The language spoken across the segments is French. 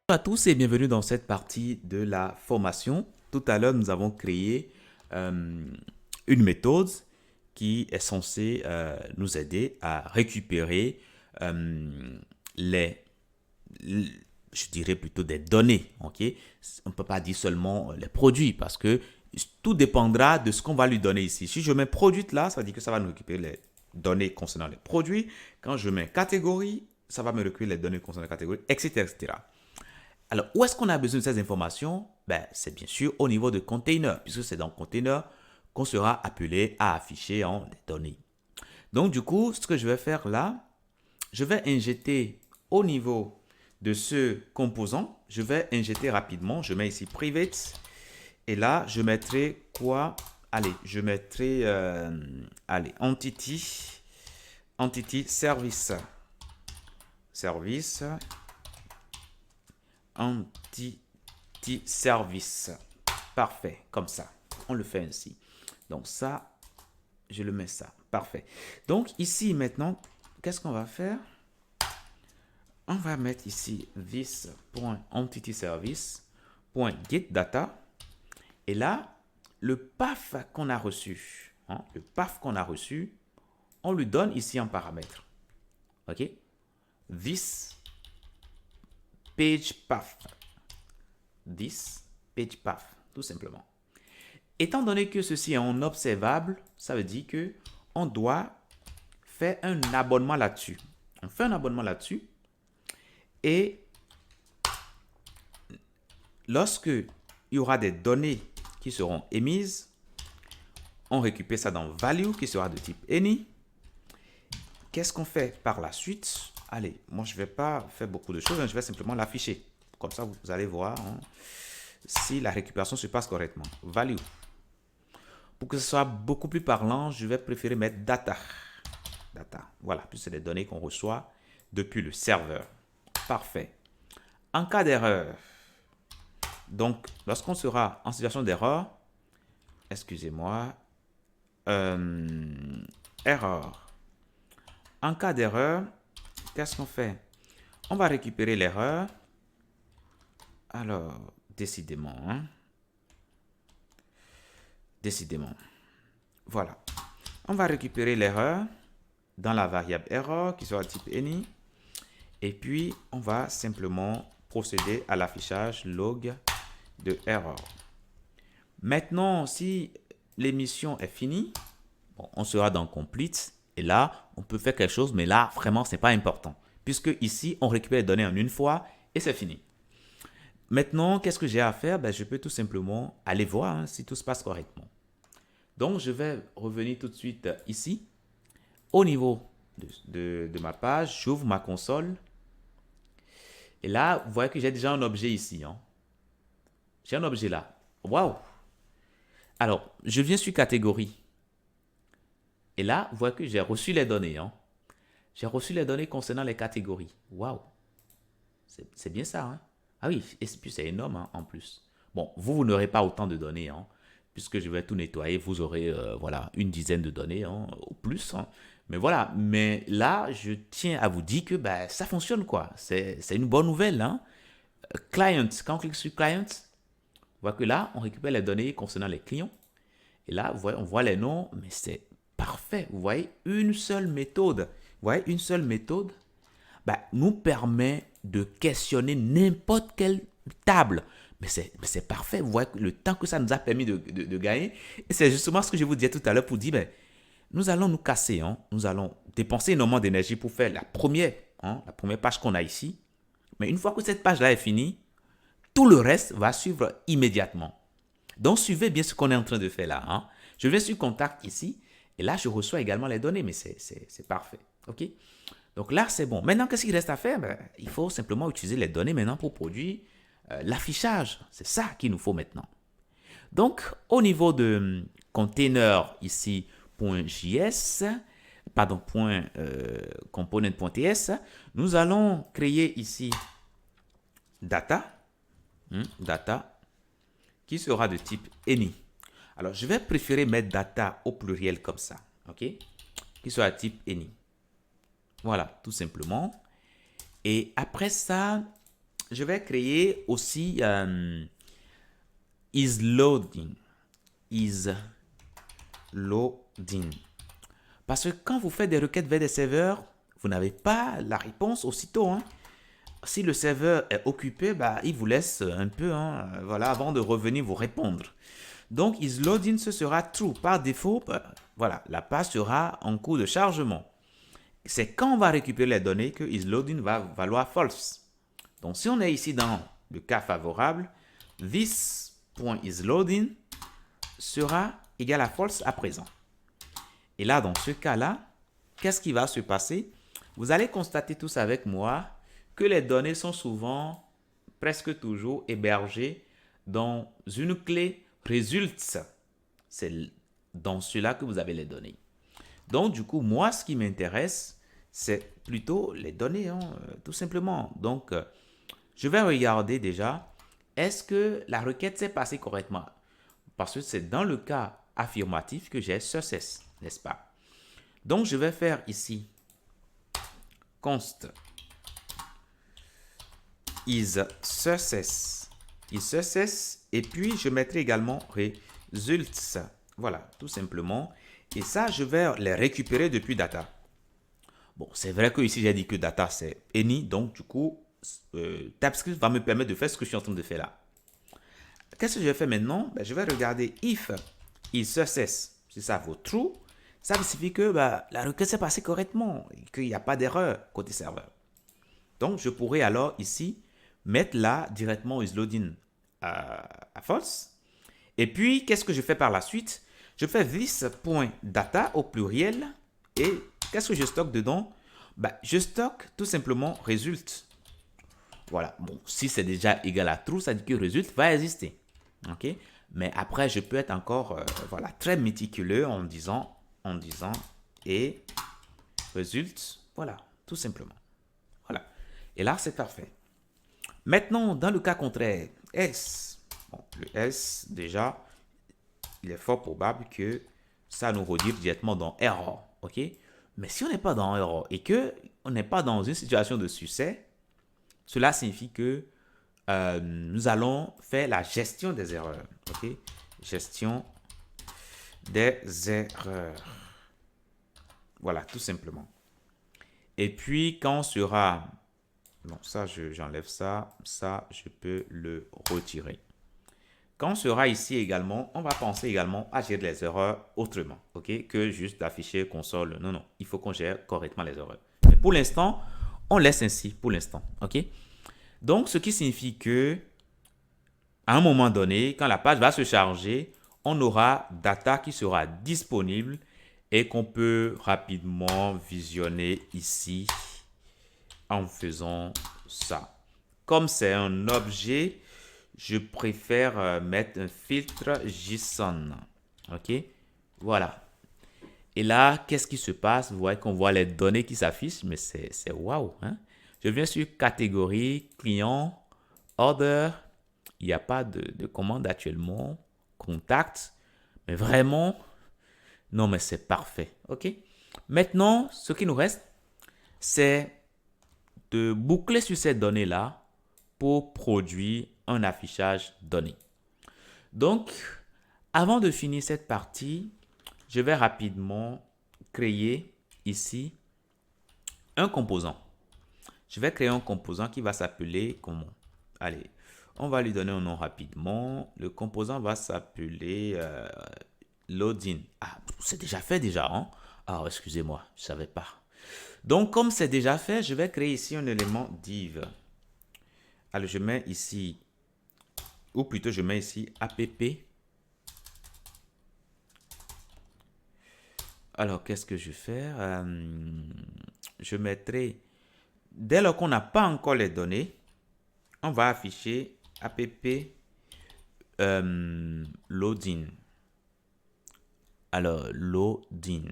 Bonjour à tous et bienvenue dans cette partie de la formation. Tout à l'heure, nous avons créé une méthode qui est censée nous aider à récupérer les, je dirais plutôt des données. Ok, on ne peut pas dire seulement les produits parce que tout dépendra de ce qu'on va lui donner ici. Si je mets produit là, ça veut dire que ça va nous récupérer les données concernant les produits. Quand je mets catégorie, ça va me récupérer les données concernant les catégories, etc., etc. Alors, où est-ce qu'on a besoin de ces informations? Ben, c'est bien sûr au niveau de container, puisque c'est dans container qu'on sera appelé à afficher des données. Donc, du coup, ce que je vais faire là, je vais injecter au niveau de ce composant, je vais injecter rapidement, je mets ici private, et là, je mettrai quoi? Allez, je mettrai, allez, entity service, service, entity service. Parfait, comme ça. On le fait ainsi. Donc ça, je le mets ça. Parfait. Donc ici maintenant, qu'est-ce qu'on va faire? On va mettre ici this.entityService.getData. Et là, le path qu'on a reçu, le path qu'on a reçu, on lui donne ici un paramètre. OK? This page path. This page path, tout simplement. Étant donné que ceci est un observable, ça veut dire que on doit faire un abonnement là-dessus. On fait un abonnement là-dessus et lorsque il y aura des données qui seront émises, on récupère ça dans value qui sera de type any. Qu'est-ce qu'on fait par la suite? Allez, moi je ne vais pas faire beaucoup de choses, je vais simplement l'afficher. Comme ça, vous allez voir si la récupération se passe correctement. Value. Pour que ce soit beaucoup plus parlant, je vais préférer mettre data. Data. Voilà, puis c'est des données qu'on reçoit depuis le serveur. Parfait. En cas d'erreur, donc lorsqu'on sera en situation d'erreur, excusez-moi, erreur. En cas d'erreur, qu'est-ce qu'on fait? On va récupérer l'erreur. Alors, décidément, décidément. Voilà. On va récupérer l'erreur dans la variable error qui sera type any. Et puis, on va simplement procéder à l'affichage log de error. Maintenant, si l'émission est finie, bon, on sera dans complete. Et là, on peut faire quelque chose, mais là, vraiment, ce n'est pas important. Puisque ici, on récupère les données en une fois et c'est fini. Maintenant, qu'est-ce que j'ai à faire? Ben, je peux tout simplement aller voir si tout se passe correctement. Donc, je vais revenir tout de suite ici. Au niveau de ma page, j'ouvre ma console. Et là, vous voyez que j'ai déjà un objet ici. J'ai un objet là. Waouh! Alors, je viens sur catégorie. Et là, vous voyez que j'ai reçu les données. J'ai reçu les données concernant les catégories. Waouh! C'est bien ça. Ah oui, et puis c'est énorme en plus. Bon, vous n'aurez pas autant de données. Puisque je vais tout nettoyer, vous aurez voilà, une dizaine de données au plus. Mais voilà, mais là, je tiens à vous dire que ça fonctionne quoi. C'est une bonne nouvelle. Client, quand on clique sur Client, on voit que là, on récupère les données concernant les clients. Et là, vous voyez, on voit les noms, mais c'est parfait. Vous voyez, une seule méthode. Vous voyez, une seule méthode nous permet de questionner n'importe quelle table. Mais c'est parfait. Vous voyez le temps que ça nous a permis de gagner. Et c'est justement ce que je vous disais tout à l'heure pour dire, nous allons nous casser. Nous allons dépenser énormément d'énergie pour faire la première page qu'on a ici. Mais une fois que cette page-là est finie, tout le reste va suivre immédiatement. Donc, suivez bien ce qu'on est en train de faire là. Je vais sur Contact ici. Et là, je reçois également les données. Mais c'est parfait. OK? Donc là, c'est bon. Maintenant, qu'est-ce qu'il reste à faire? Il faut simplement utiliser les données maintenant pour produire l'affichage. C'est ça qu'il nous faut maintenant. Donc, au niveau de container ici, .js, pardon, .component.ts, nous allons créer ici data, data, qui sera de type any. Alors, je vais préférer mettre data au pluriel comme ça, ok? Qui sera de type any. Voilà, tout simplement. Et après ça, je vais créer aussi is loading. Is loading. Parce que quand vous faites des requêtes vers des serveurs, vous n'avez pas la réponse aussitôt. Hein. Si le serveur est occupé, bah, il vous laisse un peu voilà, avant de revenir vous répondre. Donc, is loading, ce sera true. Par défaut, bah, voilà, la page sera en cours de chargement. C'est quand on va récupérer les données que is loading va valoir false. Donc, si on est ici dans le cas favorable, this.isLoading sera égal à false à présent. Et là, dans ce cas-là, qu'est-ce qui va se passer? Vous allez constater tous avec moi que les données sont souvent, presque toujours, hébergées dans une clé results. C'est dans cela que vous avez les données. Donc, du coup, moi, ce qui m'intéresse, c'est plutôt les données, tout simplement. Donc, je vais regarder déjà, est-ce que la requête s'est passée correctement? Parce que c'est dans le cas affirmatif que j'ai success, n'est-ce pas? Donc, je vais faire ici const is success, et puis je mettrai également results. Voilà, tout simplement. Et ça, je vais les récupérer depuis data. Bon, c'est vrai que ici, j'ai dit que data, c'est any, donc du coup, TypeScript va me permettre de faire ce que je suis en train de faire là. Qu'est-ce que je vais faire maintenant? Ben, je vais regarder if is success. Si ça vaut true, ça signifie que la requête s'est passée correctement et qu'il n'y a pas d'erreur côté serveur. Donc, je pourrais alors ici mettre là directement isLoading à false. Et puis, qu'est-ce que je fais par la suite? Je fais this.data au pluriel et qu'est-ce que je stocke dedans? Je stocke tout simplement result. Voilà. Bon, si c'est déjà égal à true, ça dit que result va exister. OK? Mais après, je peux être encore voilà, très méticuleux en disant et result. Voilà, tout simplement. Voilà. Et là, c'est parfait. Maintenant, dans le cas contraire, else. Bon, le else, déjà, il est fort probable que ça nous redirige directement dans error. OK? Mais si on n'est pas dans error et que on n'est pas dans une situation de succès, cela signifie que nous allons faire la gestion des erreurs. OK? Gestion des erreurs. Voilà, tout simplement. Et puis, quand on sera... Bon, ça, j'enlève ça. Ça, je peux le retirer. Quand on sera ici également, on va penser également à gérer les erreurs autrement, ok, que juste afficher console. Non, non, il faut qu'on gère correctement les erreurs. Mais pour l'instant, on laisse ainsi pour l'instant, ok. Donc, ce qui signifie que à un moment donné, quand la page va se charger, on aura data qui sera disponible et qu'on peut rapidement visionner ici en faisant ça. Comme c'est un objet, je préfère mettre un filtre JSON. OK? Voilà. Et là, qu'est-ce qui se passe? Vous voyez qu'on voit les données qui s'affichent, mais c'est waouh. Hein? Je viens sur catégorie, client, order. Il n'y a pas de commande actuellement. Contact. Mais vraiment, non, mais c'est parfait. OK? Maintenant, ce qui nous reste, c'est de boucler sur ces données-là pour produire un affichage donné. Donc, avant de finir cette partie, je vais rapidement créer ici un composant. Je vais créer un composant qui va s'appeler comment? Allez, on va lui donner un nom rapidement. Le composant va s'appeler loading. Ah, c'est déjà fait déjà, hein? Ah, excusez-moi, je ne savais pas. Donc, comme c'est déjà fait, je vais créer ici un élément div. Alors, je mets ici, ou plutôt je mets ici app. Alors, qu'est-ce que je vais faire? Je mettrai, dès lors qu'on n'a pas encore les données, on va afficher app loading. Alors, loading.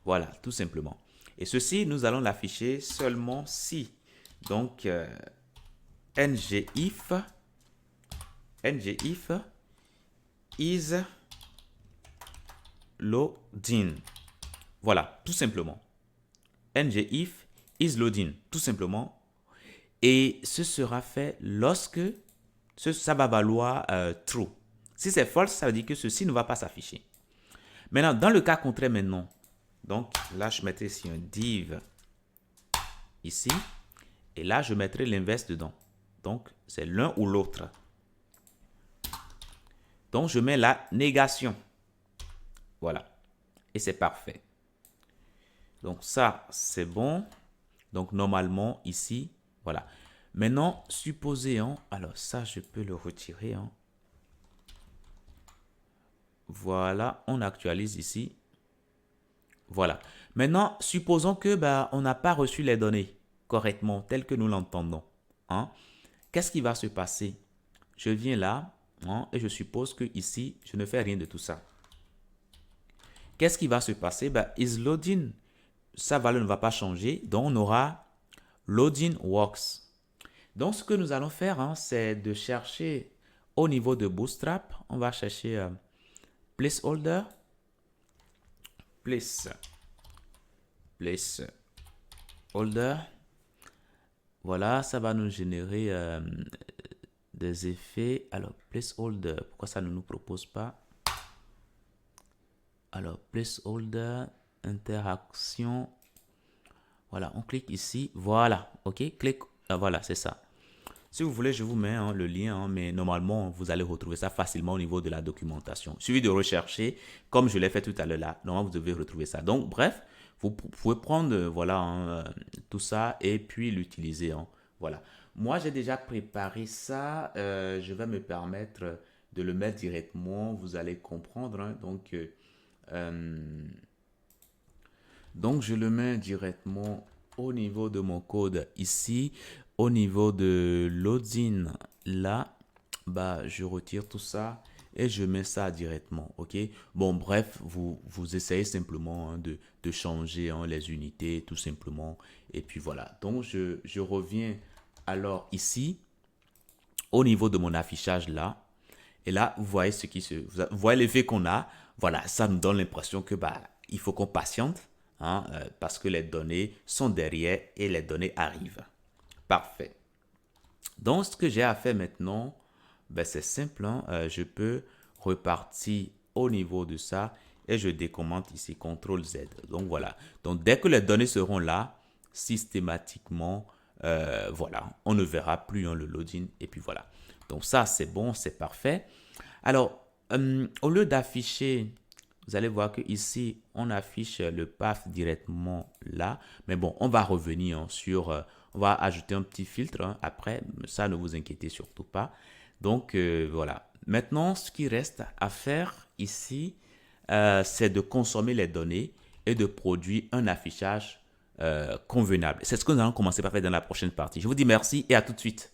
Voilà, tout simplement. Et ceci, nous allons l'afficher seulement si. Donc, ngIf is loading. Voilà, tout simplement. ngIf is loading, tout simplement. Et ce sera fait lorsque ça va valoir true. Si c'est false, ça veut dire que ceci ne va pas s'afficher. Maintenant, dans le cas contraire maintenant, donc là, je mettrai ici un div ici. Et là, je mettrai l'inverse dedans. Donc, c'est l'un ou l'autre. Donc, je mets la négation. Voilà. Et c'est parfait. Donc, ça, c'est bon. Donc, normalement, ici, voilà. Maintenant, supposez, alors ça, je peux le retirer. Voilà, on actualise ici. Voilà. Maintenant, supposons que on n'a pas reçu les données correctement, telles que nous l'entendons. Qu'est-ce qui va se passer? Je viens là et je suppose que ici, je ne fais rien de tout ça. Qu'est-ce qui va se passer? Is loading, sa valeur ne va pas changer. Donc, on aura loading works. Donc, ce que nous allons faire, c'est de chercher au niveau de Bootstrap. On va chercher placeholder. Placeholder. Voilà, ça va nous générer des effets. Alors, placeholder, pourquoi ça ne nous propose pas? Alors, placeholder, interaction. Voilà, on clique ici. Voilà, ok, clique. Voilà, c'est ça. Si vous voulez, je vous mets le lien, mais normalement, vous allez retrouver ça facilement au niveau de la documentation. Il suffit de rechercher, comme je l'ai fait tout à l'heure là. Normalement, vous devez retrouver ça. Donc, bref, vous pouvez prendre voilà, tout ça et puis l'utiliser. Voilà. Moi, j'ai déjà préparé ça. Je vais me permettre de le mettre directement. Vous allez comprendre. Donc, je le mets directement au niveau de mon code ici. Au niveau de loading, là, je retire tout ça et je mets ça directement. OK? Bon, bref, vous essayez simplement de changer les unités, tout simplement. Et puis voilà. Donc, je reviens alors ici, au niveau de mon affichage là. Et là, vous voyez vous voyez l'effet qu'on a. Voilà, ça nous donne l'impression que il faut qu'on patiente parce que les données sont derrière et les données arrivent. Parfait. Donc, ce que j'ai à faire maintenant, c'est simple. Je peux repartir au niveau de ça et je décommente ici, CTRL Z. Donc, voilà. Donc, dès que les données seront là, systématiquement, voilà, on ne verra plus le loading. Et puis, voilà. Donc, ça, c'est bon, c'est parfait. Alors, au lieu d'afficher, vous allez voir que ici, on affiche le path directement là. Mais bon, on va revenir sur... on va ajouter un petit filtre après. Ça, ne vous inquiétez surtout pas. Donc, voilà. Maintenant, ce qui reste à faire ici, c'est de consommer les données et de produire un affichage convenable. C'est ce que nous allons commencer par faire dans la prochaine partie. Je vous dis merci et à tout de suite.